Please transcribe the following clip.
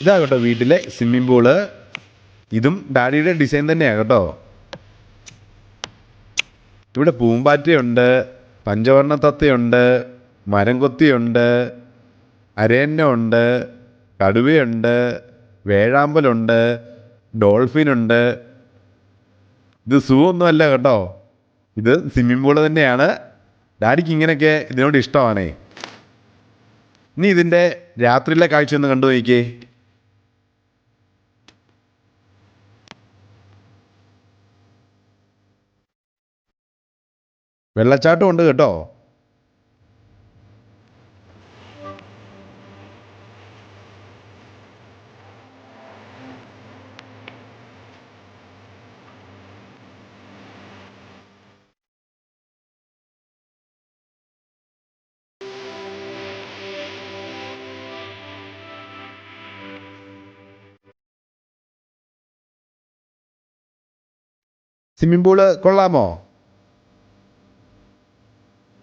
ഇതാ കേട്ടോ വീട്ടിലെ സ്വിമ്മിംഗ് പൂള്. ഇതും ഡാഡിയുടെ ഡിസൈൻ തന്നെയാണ് കേട്ടോ. ഇവിടെ പൂമ്പാറ്റയുണ്ട്, പഞ്ചവർണ്ണ തത്തയുണ്ട്, മരം കൊത്തിയുണ്ട്, അരയന്ന ഉണ്ട്, കടുവയുണ്ട്, വേഴാമ്പലുണ്ട്, ഡോൾഫിനുണ്ട്. ഇത് സൂ ഒന്നുമല്ല കേട്ടോ, ഇത് സ്വിമ്മിംഗ് പൂള് തന്നെയാണ്. ഡാഡിക്ക് ഇങ്ങനെയൊക്കെ ഇതിനോട് ഇഷ്ടമാണേ. ഇനി ഇതിൻ്റെ രാത്രിയിലെ കാഴ്ച ഒന്ന് കണ്ടു നോക്കിക്കേ. വെള്ളച്ചാട്ടം ഉണ്ട് കേട്ടോ. സ്വിമ്മിംഗ് പൂള് കൊള്ളാമോ?